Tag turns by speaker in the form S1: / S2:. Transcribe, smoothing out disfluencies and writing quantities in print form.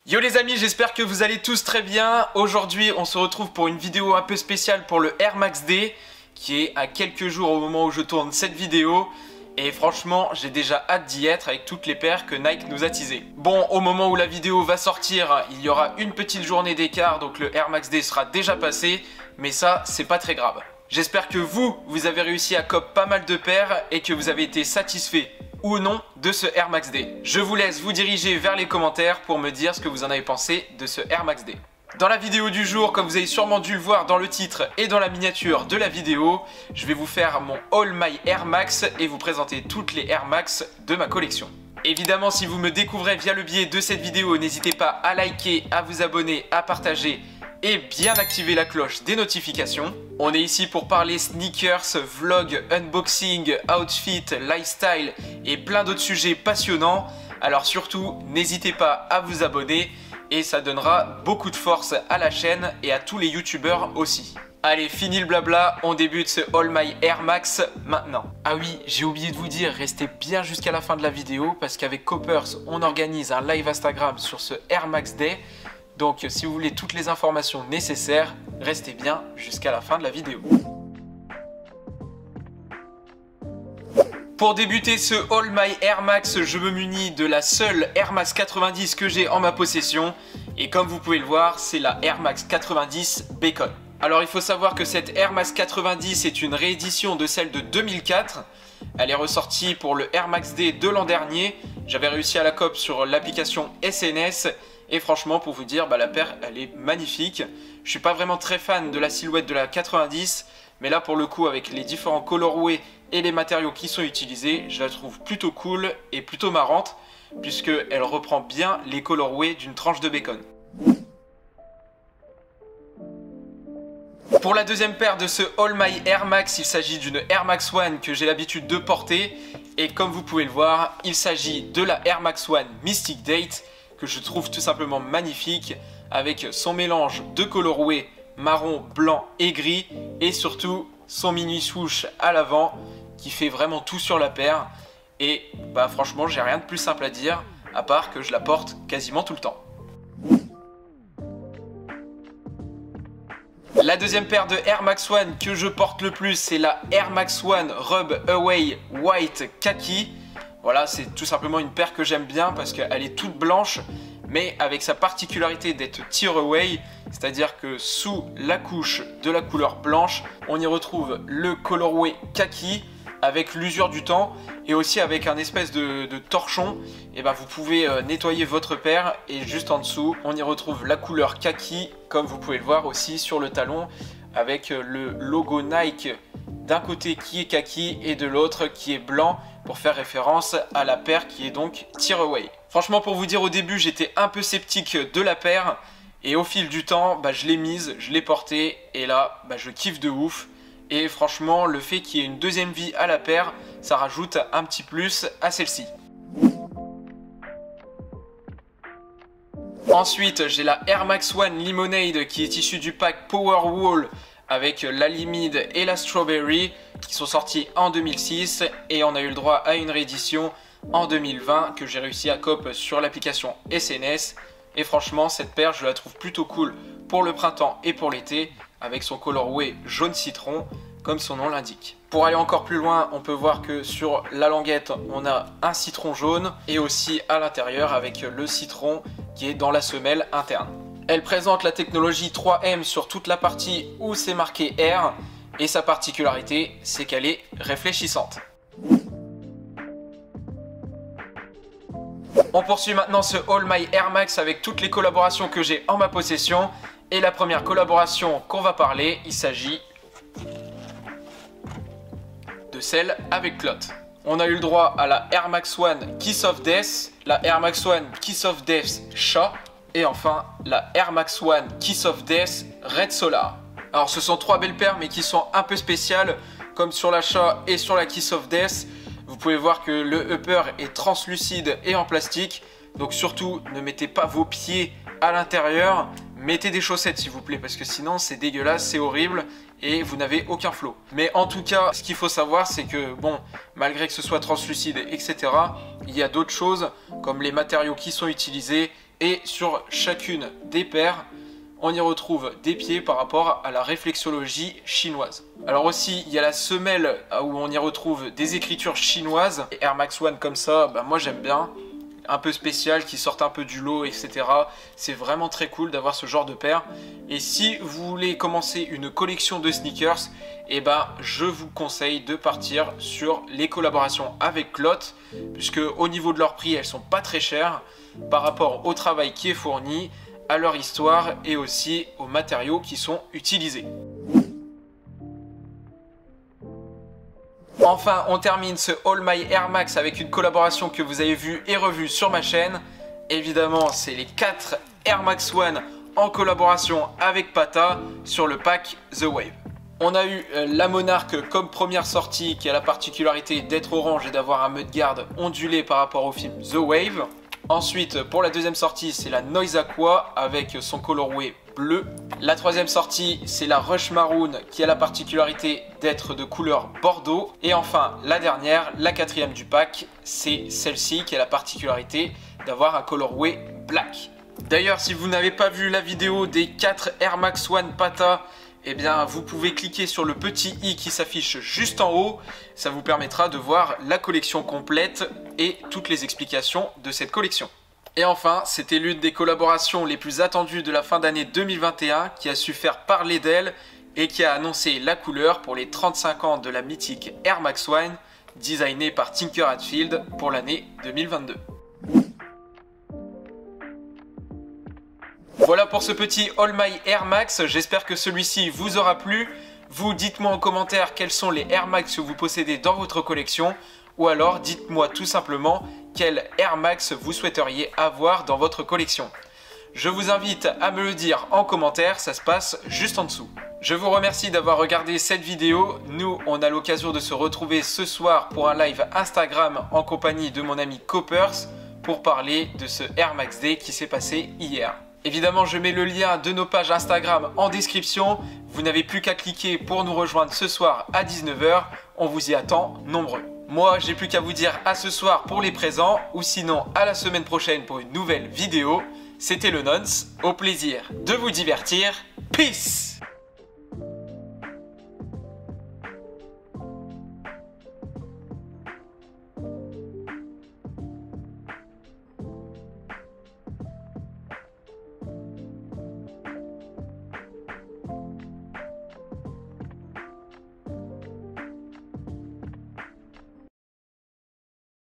S1: Yo les amis, j'espère que vous allez tous très bien. Aujourd'hui, on se retrouve pour une vidéo un peu spéciale pour le Air Max Day, qui est à quelques jours au moment où je tourne cette vidéo. Et franchement, j'ai déjà hâte d'y être avec toutes les paires que Nike nous a teasées. Bon, au moment où la vidéo va sortir, il y aura une petite journée d'écart, donc le Air Max Day sera déjà passé. Mais ça, c'est pas très grave. J'espère que vous avez réussi à cop pas mal de paires et que vous avez été satisfait ou non de ce Air Max Day. Je vous laisse vous diriger vers les commentaires pour me dire ce que vous en avez pensé de ce Air Max Day. Dans la vidéo du jour, comme vous avez sûrement dû le voir dans le titre et dans la miniature de la vidéo, je vais vous faire mon All My Air Max et vous présenter toutes les Air Max de ma collection. Évidemment, si vous me découvrez via le biais de cette vidéo, n'hésitez pas à liker, à vous abonner, à partager et bien activer la cloche des notifications. On est ici pour parler sneakers, vlog, unboxing, outfit, lifestyle et plein d'autres sujets passionnants. Alors surtout, n'hésitez pas à vous abonner et ça donnera beaucoup de force à la chaîne et à tous les youtubeurs aussi. Allez, fini le blabla, on débute ce All My Air Max maintenant. Ah oui, j'ai oublié de vous dire, restez bien jusqu'à la fin de la vidéo parce qu'avec Coppers, on organise un live Instagram sur ce Air Max Day. Donc si vous voulez toutes les informations nécessaires, restez bien jusqu'à la fin de la vidéo. Pour débuter ce All My Air Max, je me munis de la seule Air Max 90 que j'ai en ma possession. Et comme vous pouvez le voir, c'est la Air Max 90 Bacon. Alors il faut savoir que cette Air Max 90 est une réédition de celle de 2004. Elle est ressortie pour le Air Max Day de l'an dernier. J'avais réussi à la cop sur l'application SNS. Et franchement, pour vous dire, la paire, elle est magnifique. Je suis pas vraiment très fan de la silhouette de la 90, mais là, pour le coup, avec les différents colorways et les matériaux qui sont utilisés, je la trouve plutôt cool et plutôt marrante, puisqu'elle reprend bien les colorways d'une tranche de bacon. Pour la deuxième paire de ce All My Air Max, il s'agit d'une Air Max One que j'ai l'habitude de porter. Et comme vous pouvez le voir, il s'agit de la Air Max One Mystic Date, que je trouve tout simplement magnifique, avec son mélange de colorways marron, blanc et gris, et surtout son mini swoosh à l'avant qui fait vraiment tout sur la paire. Et franchement, j'ai rien de plus simple à dire, à part que je la porte quasiment tout le temps. La deuxième paire de Air Max One que je porte le plus, c'est la Air Max One Rub Away White Khaki. Voilà, c'est tout simplement une paire que j'aime bien parce qu'elle est toute blanche, mais avec sa particularité d'être tear-away, c'est-à-dire que sous la couche de la couleur blanche, on y retrouve le colorway kaki avec l'usure du temps et aussi avec un espèce de torchon. Et vous pouvez nettoyer votre paire et juste en dessous, on y retrouve la couleur kaki, comme vous pouvez le voir aussi sur le talon, avec le logo Nike d'un côté qui est kaki et de l'autre qui est blanc, pour faire référence à la paire qui est donc tear-away. Franchement, pour vous dire, au début j'étais un peu sceptique de la paire et au fil du temps je l'ai mise, je l'ai portée et là je kiffe de ouf. Et franchement, le fait qu'il y ait une deuxième vie à la paire, ça rajoute un petit plus à celle-ci. Ensuite, j'ai la Air Max One Lemonade qui est issue du pack Powerwall avec la Limide et la Strawberry qui sont sortis en 2006 et on a eu le droit à une réédition en 2020 que j'ai réussi à cop sur l'application SNS. Et franchement, cette paire, je la trouve plutôt cool pour le printemps et pour l'été avec son colorway jaune citron comme son nom l'indique. Pour aller encore plus loin, on peut voir que sur la languette, on a un citron jaune et aussi à l'intérieur avec le citron qui est dans la semelle interne. Elle présente la technologie 3M sur toute la partie où c'est marqué Air et sa particularité, c'est qu'elle est réfléchissante. On poursuit maintenant ce All My Air Max avec toutes les collaborations que j'ai en ma possession. Et la première collaboration qu'on va parler, il s'agit de celle avec Clot. On a eu le droit à la Air Max One Kiss of Death, la Air Max One Kiss of Death Chat et enfin la Air Max One Kiss of Death Red Solar. Alors ce sont trois belles paires mais qui sont un peu spéciales, comme sur la Chat et sur la Kiss of Death. Vous pouvez voir que le upper est translucide et en plastique, donc surtout ne mettez pas vos pieds à l'intérieur, mettez des chaussettes s'il vous plaît parce que sinon c'est dégueulasse, c'est horrible et vous n'avez aucun flow. Mais en tout cas, ce qu'il faut savoir c'est que bon, malgré que ce soit translucide etc, il y a d'autres choses comme les matériaux qui sont utilisés Et sur chacune des paires, on y retrouve des pieds par rapport à la réflexologie chinoise. Alors aussi, il y a la semelle où on y retrouve des écritures chinoises. Et Air Max One comme ça, moi j'aime bien. Un peu spécial, qui sortent un peu du lot, etc. C'est vraiment très cool d'avoir ce genre de paire. Et si vous voulez commencer une collection de sneakers, je vous conseille de partir sur les collaborations avec Clot, puisque au niveau de leur prix, elles sont pas très chères par rapport au travail qui est fourni, à leur histoire et aussi aux matériaux qui sont utilisés. Enfin, on termine ce All My Air Max avec une collaboration que vous avez vue et revue sur ma chaîne. Évidemment, c'est les 4 Air Max One en collaboration avec Pata sur le pack The Wave. On a eu la Monarch comme première sortie qui a la particularité d'être orange et d'avoir un mudguard ondulé par rapport au film The Wave. Ensuite, pour la deuxième sortie, c'est la Noise Aqua avec son colorway bleu. La troisième sortie, c'est la Rush Maroon qui a la particularité d'être de couleur bordeaux. Et enfin, la dernière, la quatrième du pack, c'est celle-ci qui a la particularité d'avoir un colorway black. D'ailleurs, si vous n'avez pas vu la vidéo des 4 Air Max One Pata, vous pouvez cliquer sur le petit i qui s'affiche juste en haut. Ça vous permettra de voir la collection complète et toutes les explications de cette collection. Et enfin, c'était l'une des collaborations les plus attendues de la fin d'année 2021 qui a su faire parler d'elle et qui a annoncé la couleur pour les 35 ans de la mythique Air Max One, designée par Tinker Hatfield pour l'année 2022. Voilà pour ce petit All My Air Max, j'espère que celui-ci vous aura plu. Vous dites-moi en commentaire quels sont les Air Max que vous possédez dans votre collection, ou alors dites-moi tout simplement quel Air Max vous souhaiteriez avoir dans votre collection. Je vous invite à me le dire en commentaire, ça se passe juste en dessous. Je vous remercie d'avoir regardé cette vidéo. Nous, on a l'occasion de se retrouver ce soir pour un live Instagram en compagnie de mon ami Coppers pour parler de ce Air Max Day qui s'est passé hier. Évidemment, je mets le lien de nos pages Instagram en description. Vous n'avez plus qu'à cliquer pour nous rejoindre ce soir à 19 h. On vous y attend nombreux. Moi, j'ai plus qu'à vous dire à ce soir pour les présents ou sinon à la semaine prochaine pour une nouvelle vidéo. C'était le Nonce. Au plaisir de vous divertir. Peace!